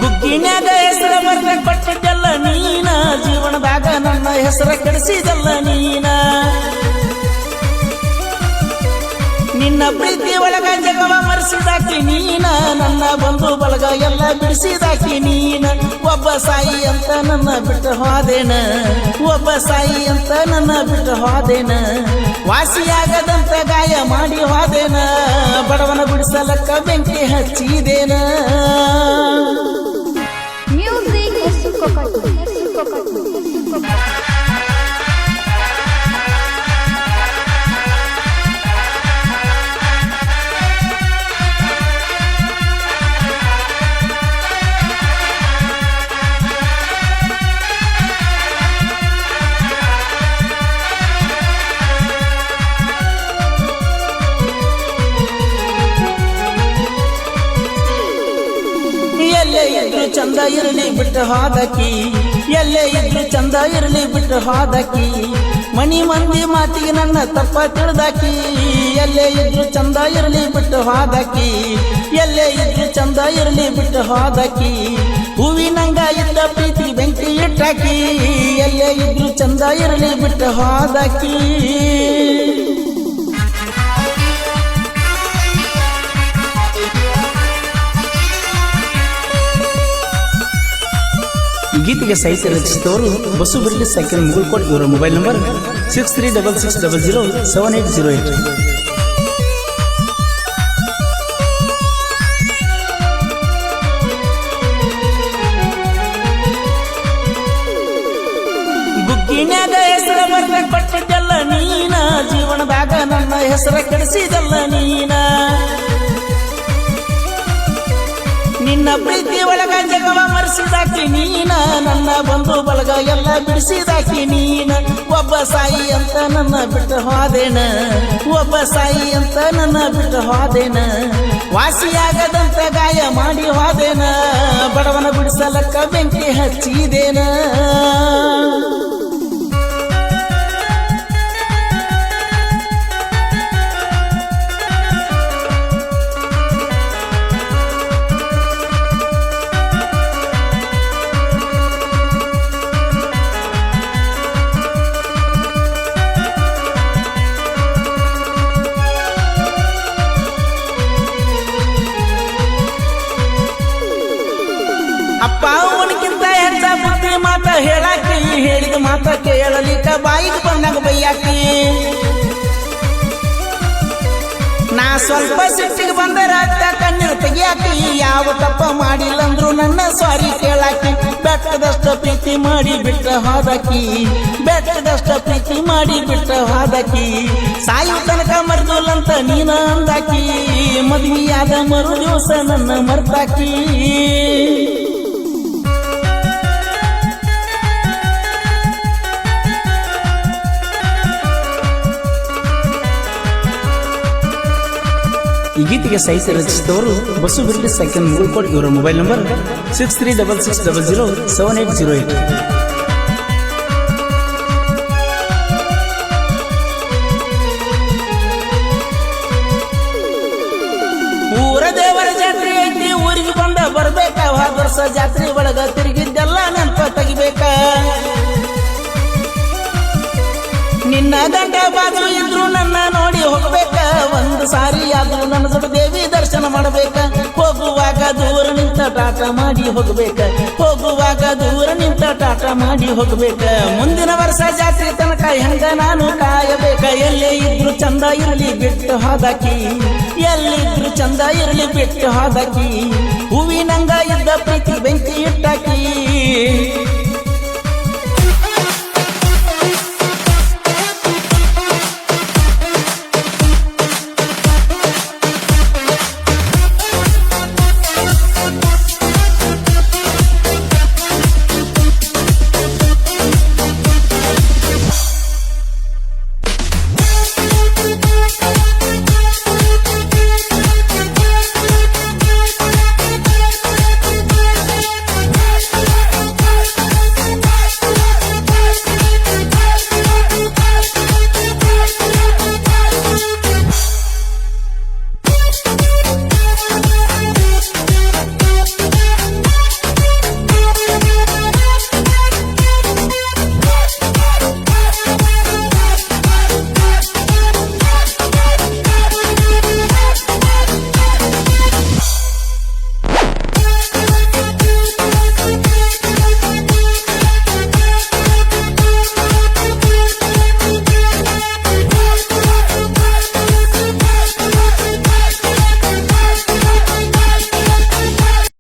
ಬುಕ್ಕಿನ್ಯಾಗ ಹೆಸರ ಬರ್ದ ಕೊಟ್ಟಿದ್ದಲ್ಲ ನೀನ, ಜೀವನದಾಗ ನನ್ನ ಹೆಸರ ಕೆಡಿಸಿದಲ್ಲ ನೀನ. ನಿನ್ನ ಪ್ರೀತಿ ಒಳಗ ಜಗವ ಮರೆಸಿದಾಕಿ ನೀನ, ನನ್ನ ಬಂಧು ಬಳಗ ಎಲ್ಲ ಬಿಡಿಸಿದಾಕಿ ನೀನ. ಒಬ್ಬ ಸಾಯಿ ಅಂತ ನನ್ನ ಬಿಟ್ಟು ಹೋದೇನ, ಒಬ್ಬ ಸಾಯಿ ಅಂತ ನನ್ನ ಬಿಟ್ಟು ಹೋದೇನ. ವಾಸಿಯಾಗದಂತ ಗಾಯ ಮಾಡಿ ಹೋದೇನ, ಬಡವನ ಬಿಡಿಸಲಕ್ಕ ಬೆಂಕಿ ಹಚ್ಚಿದೇನ. ಎಲ್ಲೇ ಇದ್ರು ಚಂದ ಇರಲಿ ಬಿಟ್ಟು ಹೋದಕಿ, ಎಲ್ಲೇ ಇದ್ರು ಚಂದ ಇರಲಿ ಬಿಟ್ಟು ಹೋದಕಿ. ಮನಿ ಮಂದಿ ಮಾತಿಗೆ ನನ್ನ ತಪ್ಪ ತಿಳಿದಾಕಿ, ಎಲ್ಲೇ ಇದ್ರು ಚಂದ ಇರಲಿ ಬಿಟ್ಟು ಹೋದಕಿ, ಎಲ್ಲೇ ಇದ್ರು ಚಂದ ಇರಲಿ ಬಿಟ್ಟು ಹೋದಕಿ. ಹೂವಿನಂಗ ಇದ್ದ ಪ್ರೀತಿ ಬೆಂಕಿ ಇಟ್ಟಾಕಿ, ಎಲ್ಲೇ ಇದ್ರು ಚಂದ ಇರಲಿ ಬಿಟ್ಟು ಹೋದಕಿ. ಗೀತೆಗೆ ಸಾಹಿತ್ಯ ರಚಿಸಿದವರು ಬಸು ಬಿರ್ಲಿ ಸೈಕಲ್ ಮುಗುಳ್ಕೋಟ್. ಇವರ ಮೊಬೈಲ್ ನಂಬರ್ 6366007808. ಬುಕ್ಕಿನ್ಯಾಗ ಹೆಸರ ಬರ್ದ ಕೊಟ್ಟಿದ್ದಲ್ಲ ನೀನ, ಜೀವನದಾಗ ನನ್ನ ಹೆಸರ ಕೆಡಿಸಿದಲ್ಲ ನೀನ. ನಿನ್ನ ಪ್ರೀತಿ ಒಳಗ ಜಗವ ಮರೆಸಿದಾಕಿ ನೀನ, ನನ್ನ ಬಂಧು ಬಳಗ ಎಲ್ಲ ಬಿಡಿಸಿದಾಕಿ ನೀನ. ಒಬ್ಬ ಸಾಯಿ ಅಂತ ನನ್ನ ಬಿಟ್ಟು ಹೋದೇನ, ಒಬ್ಬ ಸಾಯಿ ಅಂತ ನನ್ನ ಬಿಟ್ಟು ಹೋದೇನ. ವಾಸಿಯಾಗದಂತ ಗಾಯ ಮಾಡಿ ಹೋದೇನ, ಬಡವನ ಬಿಡಿಸಲಕ್ಕ ಬೆಂಕಿ ಹಚ್ಚಿದೇನ. ಅಪ್ಪ ಅವನಿಗಿಂತ ಹೆಚ್ಚ ಬುದ್ಧಿ ಮಾತ ಹೇಳಾಕಿ, ಹೇಳಿದ ಮಾತ ಕೇಳಲಿಕ್ಕ ಬಾಯಿಗೆ ಬಂದಾಗ ಬೈಯಾಕಿ. ನಾ ಸ್ವಲ್ಪ ಸಿಟ್ಟಿಗೆ ಬಂದರ ಕಣ್ಣೀರು ತೆಗಿಯಾಕಿ, ಯಾವ ತಪ್ಪ ಮಾಡಿಲ್ಲಂದ್ರು ನನ್ನ ಸಾರಿ ಕೇಳಾಕಿ. ಬೆಟ್ಟದಷ್ಟ ಪ್ರೀತಿ ಮಾಡಿ ಬಿಟ್ಟ ಹೋದಕಿ, ಬೆಟ್ಟದಷ್ಟ ಪ್ರೀತಿ ಮಾಡಿ ಬಿಟ್ಟ ಹೋದಕಿ. ಸಾಯು ತನಕ ಮರ್ದೋಲ್ಲಂತ ನೀನ ಅಂದಾಕಿ, ಮದುವೆಯಾದ ಮರು ದಿವಸ ನನ್ನ ಮರ್ತಾಕಿ. ಈ ಗೀತೆಗೆ ಸಾಹಿತ್ಯ ರಚಿಸಿದವರು ಬಸು ಬಿರ್ಲಿ ಸೈಕಲ್ ಮುಗುಳ್ಕೋಟ್. ಇವರ ಮೊಬೈಲ್ ನಂಬರ್ 6366007808. ಊರ ದೇವರ ಜಾತ್ರೆ ಐತಿ, ಊರಿಗೆ ಬಂದ ಬರ್ಬೇಕ. ಹೋದ ವರ್ಷ ಜಾತ್ರೆ ಒಳಗ ತಿರುಗಿದ್ದೆಲ್ಲ ನೆನಪ ತೆಗಿಬೇಕ. ನಿನ್ನ ಗಂಡ ಬಾಜು ಇದ್ರು ನನ್ನ ನೋಡಿ ಹೋಗ್ಬೇಕ, ಒಂದು ಸಾರಿ ಆದ್ರೂ ನನ್ನ ಜೊತೆ ದೇವಿ ದರ್ಶನ ಮಾಡ್ಬೇಕ. ಹೋಗುವಾಗ ದೂರ ನಿಂತ ಟಾಟ ಮಾಡಿ ಹೋಗ್ಬೇಕ, ಹೋಗುವಾಗ ದೂರ ನಿಂತ ಟಾಟ ಮಾಡಿ ಹೋಗ್ಬೇಕ. ಮುಂದಿನ ವರ್ಷ ಜಾತ್ರೆ ತನಕ ಹೆಂಗ ನಾನು ಕಾಯಬೇಕ. ಎಲ್ಲೇ ಇದ್ರು ಚಂದ ಇರಲಿ ಬಿಟ್ಟು ಹೋದಕಿ, ಎಲ್ಲಿದ್ರು ಚಂದ ಇರಲಿ ಬಿಟ್ಟು ಹೋದಕಿ. ಹೂವಿನಂಗ ಇದ್ದ ಪ್ರೀತಿ ಬೆಂಕಿ ಇಟ್ಟಾಕಿ.